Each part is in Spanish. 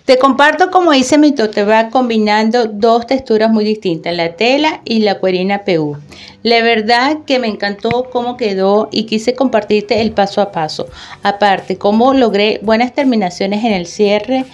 Te comparto cómo hice mi tote bag combinando dos texturas muy distintas, la tela y la cuerina PU. La verdad que me encantó cómo quedó y quise compartirte el paso a paso. Aparte, cómo logré buenas terminaciones en el cierre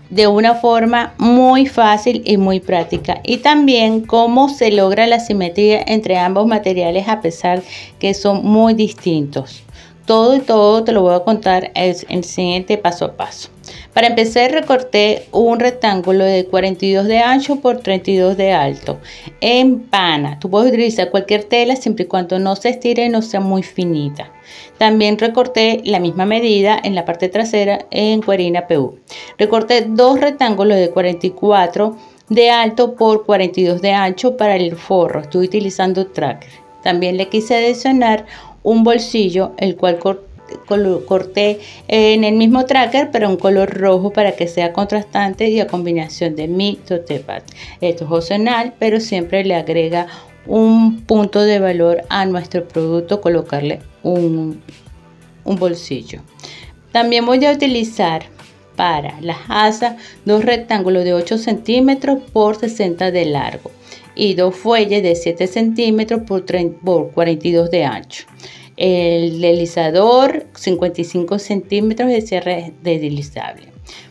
de una forma muy fácil y muy práctica, y también cómo se logra la simetría entre ambos materiales a pesar que son muy distintos. Todo te lo voy a contar en el siguiente paso a paso. Para empezar, recorté un rectángulo de 42 de ancho por 32 de alto en pana. Tú puedes utilizar cualquier tela siempre y cuando no se estire y no sea muy finita. También recorté la misma medida en la parte trasera en cuerina PU. Recorté dos rectángulos de 44 de alto por 42 de ancho para el forro. Estoy utilizando tracker. También le quise adicionar un bolsillo, el cual corté en el mismo tracker, pero un color rojo para que sea contrastante y a combinación de mi tote bag. Esto es opcional, pero siempre le agrega un punto de valor a nuestro producto colocarle un bolsillo. También voy a utilizar para las asas dos rectángulos de 8 centímetros por 60 de largo y dos fuelles de 7 centímetros por 42 de ancho. El deslizador 55 centímetros de cierre deslizable.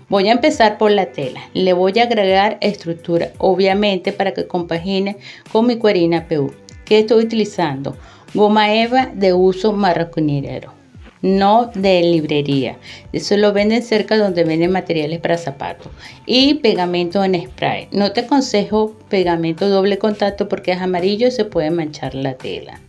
Voy a empezar por la tela. Le voy a agregar estructura, obviamente para que compagine con mi cuerina PU. ¿Qué estoy utilizando? Goma eva de uso marroquinero, no de librería. Eso lo venden cerca donde venden materiales para zapatos. Y pegamento en spray. No te aconsejo pegamento doble contacto porque es amarillo y se puede manchar la tela.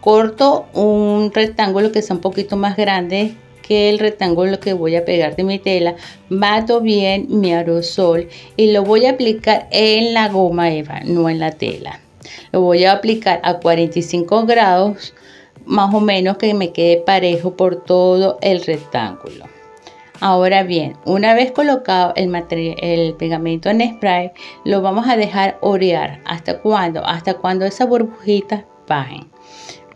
Corto un rectángulo que sea un poquito más grande que el rectángulo que voy a pegar de mi tela. Bato bien mi aerosol y lo voy a aplicar en la goma eva, no en la tela. Lo voy a aplicar a 45 grados, más o menos, que me quede parejo por todo el rectángulo. Ahora bien, una vez colocado el pegamento en spray, lo vamos a dejar orear. ¿Hasta cuándo? Hasta cuando esas burbujitas bajen.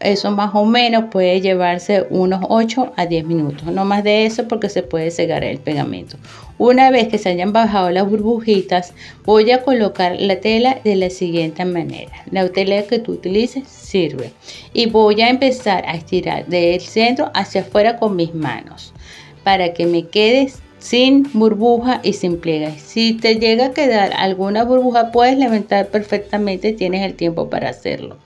Eso más o menos puede llevarse unos 8 a 10 minutos, no más de eso porque se puede cegar el pegamento. Una vez que se hayan bajado las burbujitas, voy a colocar la tela de la siguiente manera. La tela que tú utilices sirve y voy a empezar a estirar del centro hacia afuera con mis manos para que me quede sin burbuja y sin pliegues. Si te llega a quedar alguna burbuja, puedes levantar perfectamente, tienes el tiempo para hacerlo.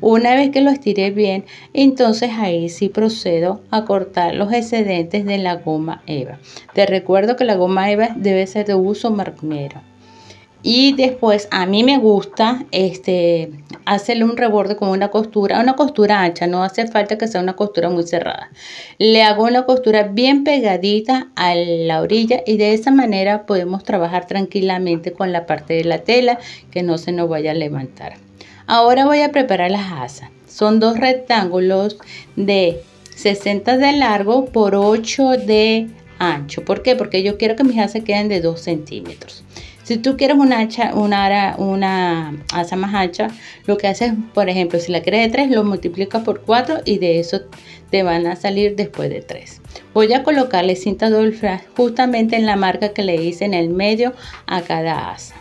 Una vez que lo estiré bien, entonces ahí sí procedo a cortar los excedentes de la goma eva. Te recuerdo que la goma eva debe ser de uso marroquinero. Y después a mí me gusta hacerle un reborde con una costura ancha, no hace falta que sea una costura muy cerrada. Le hago una costura bien pegadita a la orilla y de esa manera podemos trabajar tranquilamente con la parte de la tela que no se nos vaya a levantar. Ahora voy a preparar las asas. Son dos rectángulos de 60 de largo por 8 de ancho. ¿Por qué? Porque yo quiero que mis asas queden de 2 centímetros. Si tú quieres una asa más ancha, lo que haces, por ejemplo, si la quieres de 3, lo multiplicas por 4 y de eso te van a salir después de 3. Voy a colocarle cinta doble flash justamente en la marca que le hice en el medio a cada asa.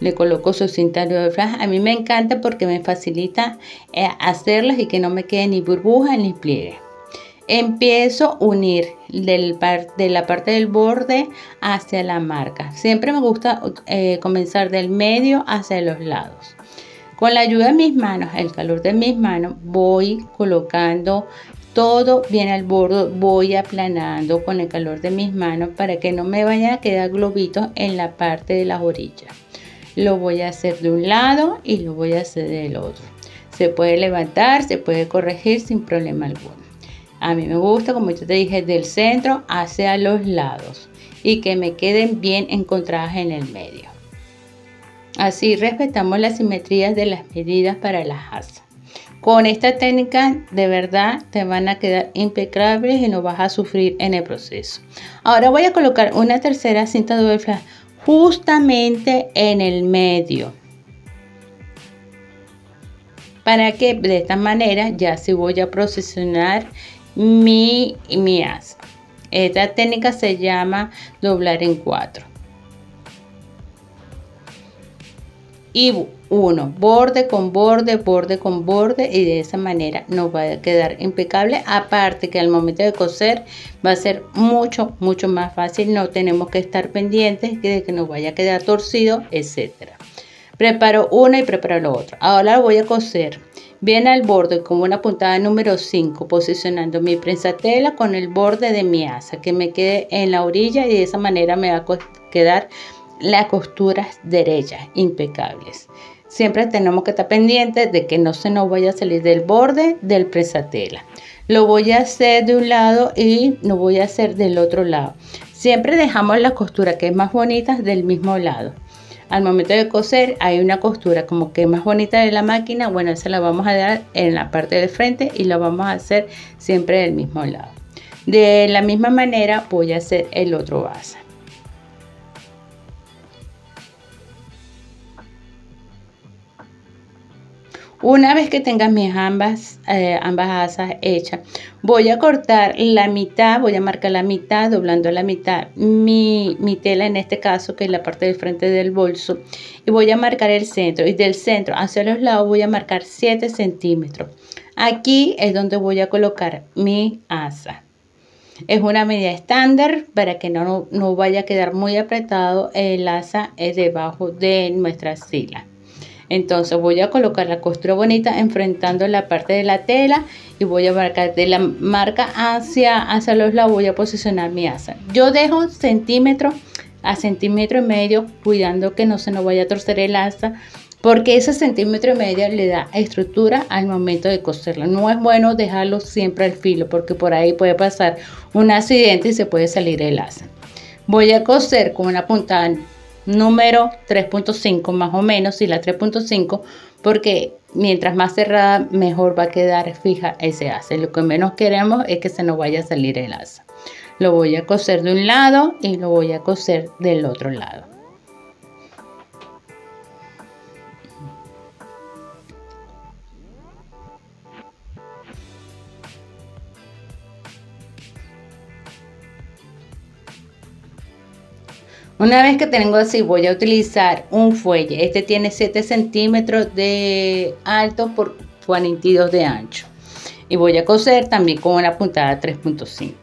Le coloco su cinta doble flash. A mí me encanta porque me facilita hacerlas y que no me quede ni burbuja ni pliegue. Empiezo a unir de la parte del borde hacia la marca. Siempre me gusta comenzar del medio hacia los lados. Con la ayuda de mis manos, el calor de mis manos, voy colocando todo bien al borde, voy aplanando con el calor de mis manos para que no me vayan a quedar globitos en la parte de las orillas. Lo voy a hacer de un lado y lo voy a hacer del otro. Se puede levantar, se puede corregir sin problema alguno. A mí me gusta, como yo te dije, del centro hacia los lados y que me queden bien encontradas en el medio. Así respetamos las simetrías de las medidas para las asas. Con esta técnica de verdad te van a quedar impecables y no vas a sufrir en el proceso. Ahora voy a colocar una tercera cinta doble flash justamente en el medio, para que de esta manera ya se voy a procesionar mi asa. Esta técnica se llama doblar en 4. Y uno, borde con borde, borde con borde, y de esa manera nos va a quedar impecable. Aparte que al momento de coser va a ser mucho más fácil, no tenemos que estar pendientes de que nos vaya a quedar torcido, etcétera. Preparo una y preparo lo otro. Ahora voy a coser bien al borde con una puntada número 5, posicionando mi prensatela con el borde de mi asa, que me quede en la orilla, y de esa manera me va a quedar las costuras derechas, impecables. Siempre tenemos que estar pendientes de que no se nos vaya a salir del borde del prensatela. Lo voy a hacer de un lado y lo voy a hacer del otro lado. Siempre dejamos la costura que es más bonita del mismo lado. Al momento de coser hay una costura como que más bonita de la máquina. Bueno, esa la vamos a dar en la parte del frente y lo vamos a hacer siempre del mismo lado. De la misma manera voy a hacer el otro asa. Una vez que tenga mis ambas asas hechas, voy a cortar la mitad, voy a marcar la mitad, doblando la mitad, mi tela en este caso, que es la parte del frente del bolso, y voy a marcar el centro, y del centro hacia los lados voy a marcar 7 centímetros. Aquí es donde voy a colocar mi asa. Es una medida estándar para que no vaya a quedar muy apretado el asa debajo de nuestra sila. Entonces voy a colocar la costura bonita enfrentando la parte de la tela y voy a marcar de la marca hacia los lados, voy a posicionar mi asa. Yo dejo centímetro a centímetro y medio, cuidando que no se nos vaya a torcer el asa, porque ese centímetro y medio le da estructura al momento de coserlo. No es bueno dejarlo siempre al filo, porque por ahí puede pasar un accidente y se puede salir el asa. Voy a coser con una puntada número 3.5 más o menos, y la 3.5, porque mientras más cerrada mejor va a quedar fija ese asa. Lo que menos queremos es que se nos vaya a salir el asa. Lo voy a coser de un lado y lo voy a coser del otro lado. Una vez que tengo así, voy a utilizar un fuelle. Este tiene 7 centímetros de alto por 42 de ancho. Y voy a coser también con una puntada 3.5.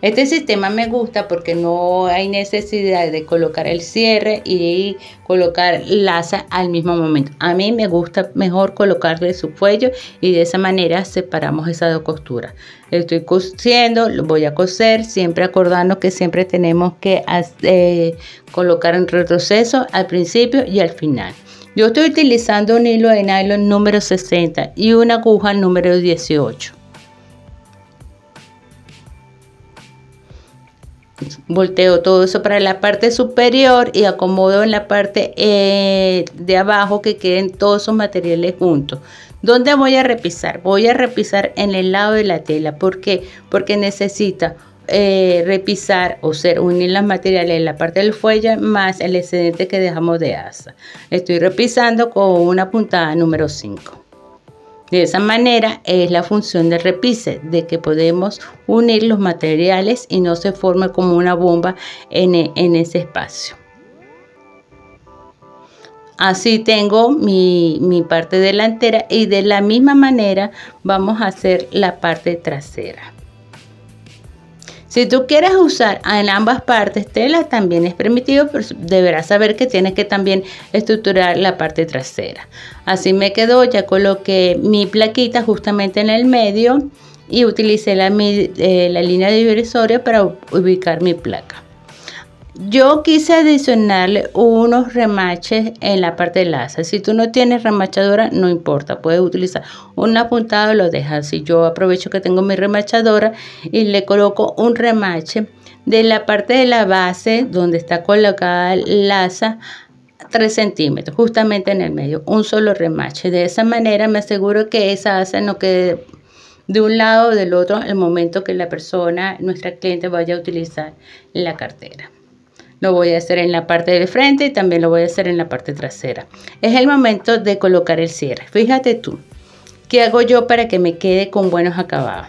Este sistema me gusta porque no hay necesidad de colocar el cierre y colocar el asa al mismo momento. A mí me gusta mejor colocarle su cuello, y de esa manera separamos esas dos costuras. Estoy cosiendo, lo voy a coser, siempre acordando que siempre tenemos que colocar en retroceso al principio y al final. Yo estoy utilizando un hilo de nylon número 60 y una aguja número 18. Volteo todo eso para la parte superior y acomodo en la parte de abajo, que queden todos esos materiales juntos. ¿Dónde voy a repisar? Voy a repisar en el lado de la tela. ¿Por qué? Porque necesita repisar, o sea, unir los materiales en la parte del fuelle más el excedente que dejamos de asa. Estoy repisando con una puntada número 5. De esa manera es la función del repise, de que podemos unir los materiales y no se forme como una bomba en ese espacio. Así tengo mi parte delantera, y de la misma manera vamos a hacer la parte trasera. Si tú quieres usar en ambas partes tela, también es permitido, pero deberás saber que tienes que también estructurar la parte trasera. Así me quedó, ya coloqué mi plaquita justamente en el medio y utilicé la línea divisoria para ubicar mi placa. Yo quise adicionarle unos remaches en la parte del asa. Si tú no tienes remachadora, no importa, puedes utilizar una puntada o lo dejas así. Yo aprovecho que tengo mi remachadora y le coloco un remache de la parte de la base donde está colocada el asa, 3 centímetros, justamente en el medio, un solo remache. De esa manera me aseguro que esa asa no quede de un lado o del otro al momento que la persona, nuestra cliente, vaya a utilizar la cartera. Lo voy a hacer en la parte del frente y también lo voy a hacer en la parte trasera. Es el momento de colocar el cierre. Fíjate tú, ¿qué hago yo para que me quede con buenos acabados?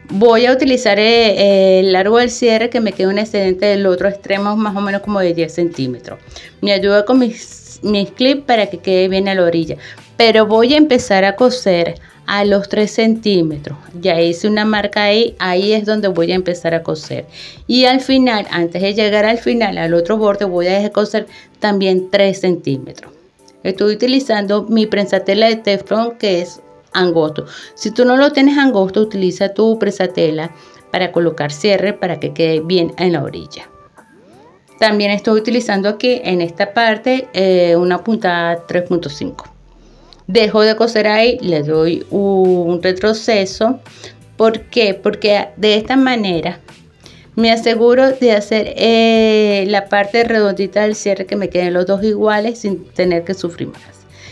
Voy a utilizar el largo del cierre, que me queda un excedente del otro extremo más o menos como de 10 centímetros. Me ayuda con mis clips para que quede bien a la orilla. Pero voy a empezar a coser a los 3 centímetros. Ya hice una marca ahí, ahí es donde voy a empezar a coser. Y al final, antes de llegar al final, al otro borde, voy a dejar coser también 3 centímetros. Estoy utilizando mi prensatela de teflón, que es angosto. Si tú no lo tienes angosto, utiliza tu prensatela para colocar cierre para que quede bien en la orilla. También estoy utilizando aquí en esta parte una puntada 3.5. Dejo de coser ahí, le doy un retroceso. ¿Por qué? Porque de esta manera me aseguro de hacer la parte redondita del cierre, que me queden los dos iguales sin tener que sufrir más.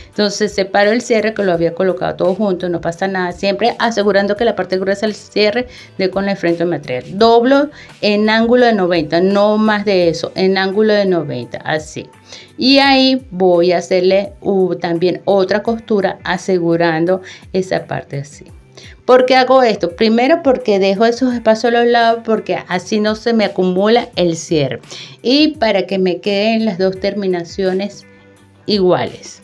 Entonces separo el cierre, que lo había colocado todo junto, no pasa nada, siempre asegurando que la parte gruesa del cierre dé con el frente del material. Doblo en ángulo de 90, no más de eso, en ángulo de 90, así. Y ahí voy a hacerle también otra costura asegurando esa parte así. ¿Por qué hago esto? Primero, porque dejo esos espacios a los lados, porque así no se me acumula el cierre. Y para que me queden las dos terminaciones iguales.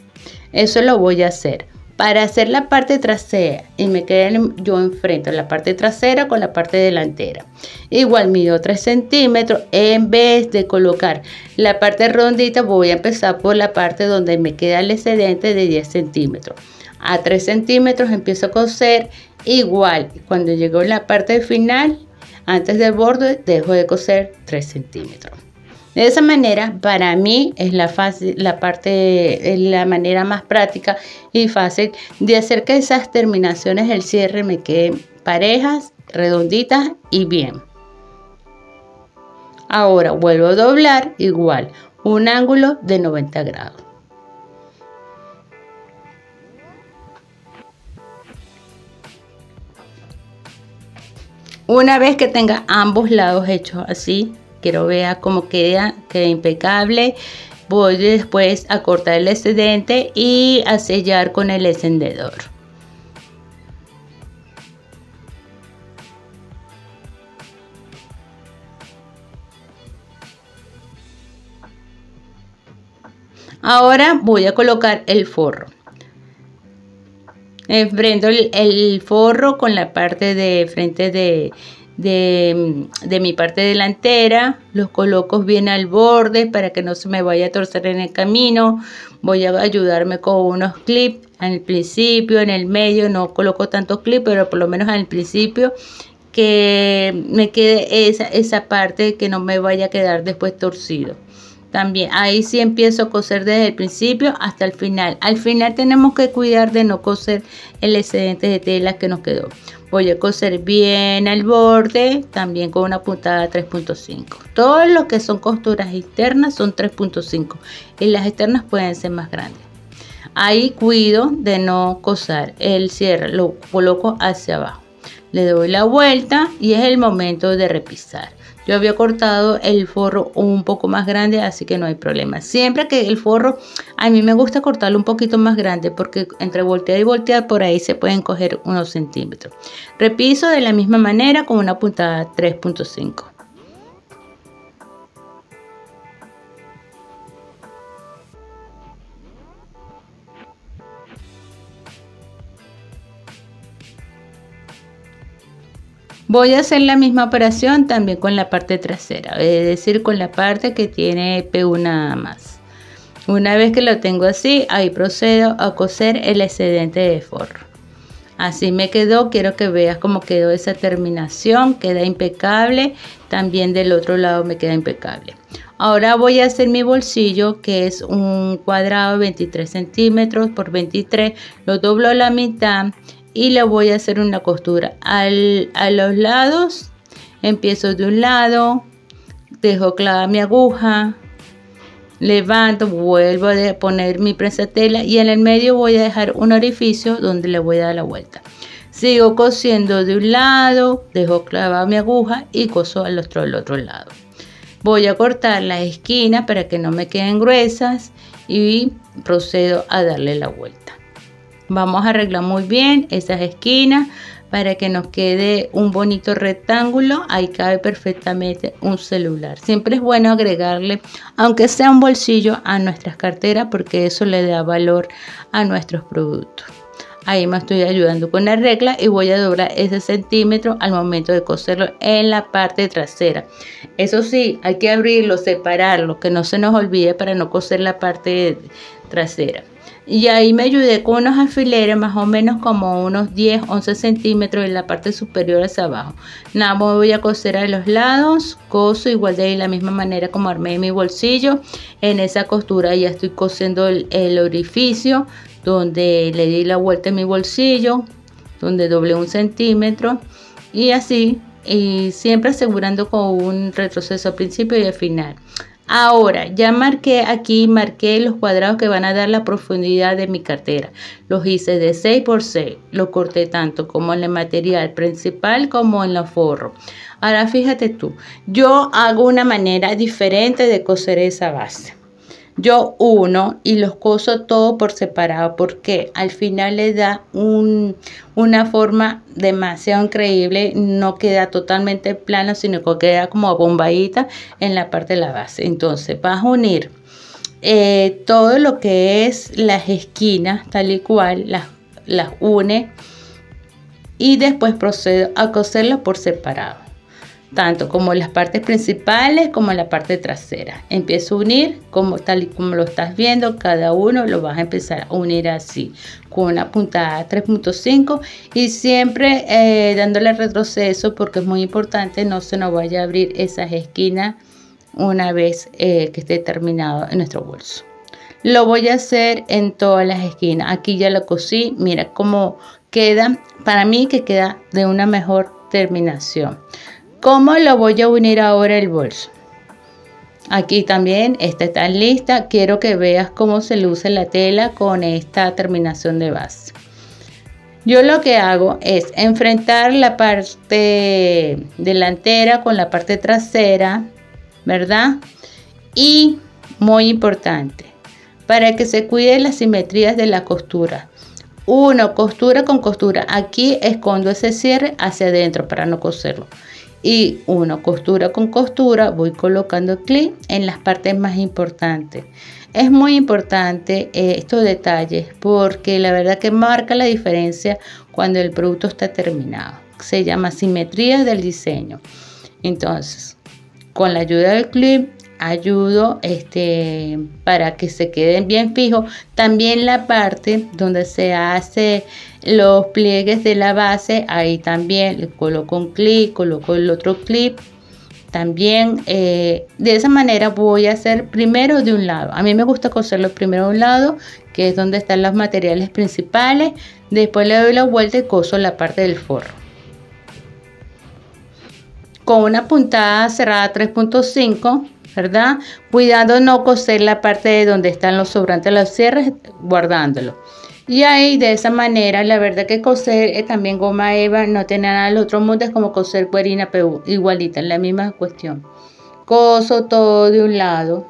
Eso lo voy a hacer. Para hacer la parte trasera y me queden, yo enfrento la parte trasera con la parte delantera. Igual mido 3 centímetros. En vez de colocar la parte redondita, voy a empezar por la parte donde me queda el excedente de 10 centímetros. A 3 centímetros empiezo a coser. Igual, cuando llego a la parte final, antes del borde, dejo de coser 3 centímetros. De esa manera, para mí es la manera más práctica y fácil de hacer que esas terminaciones del cierre me queden parejas, redonditas y bien. Ahora vuelvo a doblar igual, un ángulo de 90 grados. Una vez que tenga ambos lados hechos así, quiero ver cómo queda impecable. Voy después a cortar el excedente y a sellar con el encendedor. Ahora voy a colocar el forro. Enfrento el forro con la parte de frente de mi parte delantera. Los coloco bien al borde para que no se me vaya a torcer en el camino. Voy a ayudarme con unos clips al principio, en el medio no coloco tantos clips, pero por lo menos al principio, que me quede esa parte, que no me vaya a quedar después torcido. También ahí sí empiezo a coser desde el principio hasta el final. Al final tenemos que cuidar de no coser el excedente de tela que nos quedó. Voy a coser bien al borde, también con una puntada 3.5. Todo lo que son costuras internas son 3.5 y las externas pueden ser más grandes. Ahí cuido de no coser el cierre, lo coloco hacia abajo. Le doy la vuelta y es el momento de repisar. Yo había cortado el forro un poco más grande, así que no hay problema. Siempre que el forro, a mí me gusta cortarlo un poquito más grande, porque entre voltear y voltear por ahí se pueden coger unos centímetros. Repiso de la misma manera con una puntada 3.5. Voy a hacer la misma operación también con la parte trasera, es decir, con la parte que tiene PU nada más. Una vez que lo tengo así, ahí procedo a coser el excedente de forro. Así me quedó, quiero que veas cómo quedó esa terminación, queda impecable. También del otro lado me queda impecable. Ahora voy a hacer mi bolsillo, que es un cuadrado de 23 centímetros por 23, lo doblo a la mitad. Y le voy a hacer una costura a los lados. Empiezo de un lado, dejo clavada mi aguja, levanto, vuelvo a poner mi prensatela y en el medio voy a dejar un orificio donde le voy a dar la vuelta. Sigo cosiendo de un lado, dejo clavada mi aguja y coso al otro lado. Voy a cortar las esquinas para que no me queden gruesas y procedo a darle la vuelta. Vamos a arreglar muy bien esas esquinas para que nos quede un bonito rectángulo. Ahí cabe perfectamente un celular. Siempre es bueno agregarle, aunque sea un bolsillo, a nuestras carteras, porque eso le da valor a nuestros productos. Ahí me estoy ayudando con la regla y voy a doblar ese centímetro al momento de coserlo en la parte trasera. Eso sí, hay que abrirlo, separarlo, que no se nos olvide para no coser la parte trasera. Y ahí me ayudé con unos alfileres más o menos como unos 10-11 centímetros en la parte superior hacia abajo. Nada más voy a coser a los lados, coso igual de la misma manera como armé mi bolsillo. En esa costura ya estoy cosiendo el orificio donde le di la vuelta en mi bolsillo, donde doblé 1 centímetro y así, y siempre asegurando con un retroceso al principio y al final. Ahora ya marqué los cuadrados que van a dar la profundidad de mi cartera. Los hice de 6 por 6, lo corté tanto como en el material principal como en los forros. Ahora fíjate tú, yo hago una manera diferente de coser esa base. Yo uno y los coso todo por separado, porque al final le da una forma demasiado increíble. No queda totalmente plano, sino que queda como bombadita en la parte de la base. Entonces vas a unir todo lo que es las esquinas, tal y cual, las une y después procedo a coserlas por separado, tanto como las partes principales como la parte trasera. Empiezo a unir tal y como lo estás viendo. Cada uno lo vas a empezar a unir así, con una puntada 3.5 y siempre dándole retroceso, porque es muy importante no se nos vaya a abrir esas esquinas una vez que esté terminado en nuestro bolso. Lo voy a hacer en todas las esquinas. Aquí ya lo cosí, mira cómo queda. Para mí que queda de una mejor terminación. ¿Cómo lo voy a unir ahora el bolso? Aquí también esta está lista. Quiero que veas cómo se luce la tela con esta terminación de base. Yo lo que hago es enfrentar la parte delantera con la parte trasera, ¿verdad? Y muy importante, para que se cuiden las simetrías de la costura. Uno, costura con costura. Aquí escondo ese cierre hacia adentro para no coserlo. Y uno, costura con costura, voy colocando clic en las partes más importantes. Es muy importante estos detalles, porque la verdad que marca la diferencia cuando el producto está terminado. Se llama simetría del diseño. Entonces, con la ayuda del clip ayudo para que se queden bien fijos. También la parte donde se hace los pliegues de la base, ahí también le coloco un clip, coloco el otro clip también. De esa manera voy a hacer primero de un lado. A mí me gusta coserlo primero de un lado, que es donde están los materiales principales. Después le doy la vuelta y coso la parte del forro con una puntada cerrada 3.5, ¿verdad? Cuidado no coser la parte de donde están los sobrantes de los cierres, guardándolo. Y ahí de esa manera, la verdad que coser también goma eva no tiene nada del otro mundo, es como coser cuerina PU, igualita, la misma cuestión. Coso todo de un lado.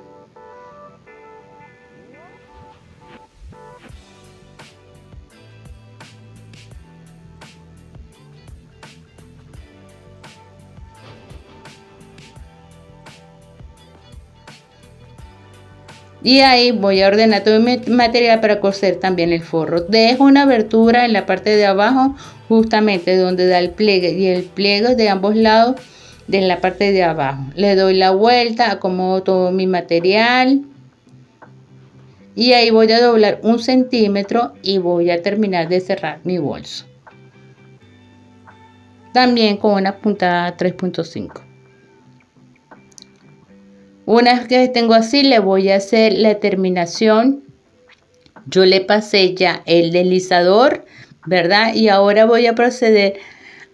Y ahí voy a ordenar todo mi material para coser también el forro. Dejo una abertura en la parte de abajo, justamente donde da el pliegue, y el pliegue de ambos lados de la parte de abajo. Le doy la vuelta, acomodo todo mi material y ahí voy a doblar 1 centímetro y voy a terminar de cerrar mi bolso. También con una puntada 3.5. Una vez que tengo así, le voy a hacer la terminación. Yo le pasé ya el deslizador, ¿verdad? Y ahora voy a proceder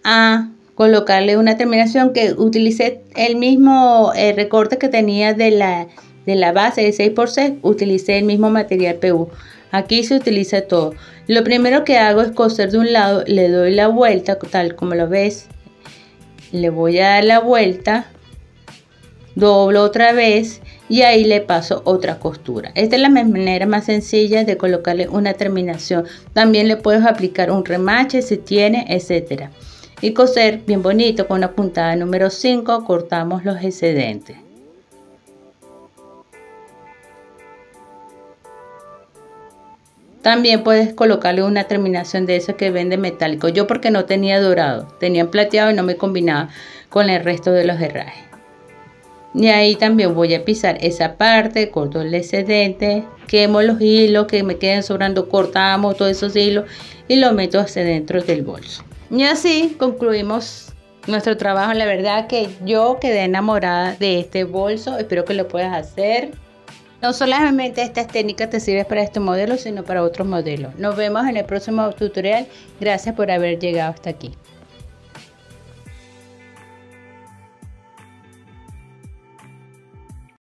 a colocarle una terminación que utilicé el mismo recorte que tenía de la base de 6x6. Utilicé el mismo material PU. Aquí se utiliza todo. Lo primero que hago es coser de un lado, le doy la vuelta, tal como lo ves. Le voy a dar la vuelta doblo otra vez y ahí le paso otra costura. Esta es la manera más sencilla de colocarle una terminación. También le puedes aplicar un remache si tiene, etcétera. Y coser bien bonito con una puntada número 5. Cortamos los excedentes. También puedes colocarle una terminación de eso que vende metálico. Yo porque no tenía dorado, tenía plateado y no me combinaba con el resto de los herrajes. Y ahí también voy a pisar esa parte, corto el excedente, quemo los hilos que me queden sobrando, cortamos todos esos hilos y los meto hacia dentro del bolso. Y así concluimos nuestro trabajo. La verdad que yo quedé enamorada de este bolso, espero que lo puedas hacer. No solamente estas técnicas te sirven para este modelo, sino para otros modelos. Nos vemos en el próximo tutorial. Gracias por haber llegado hasta aquí.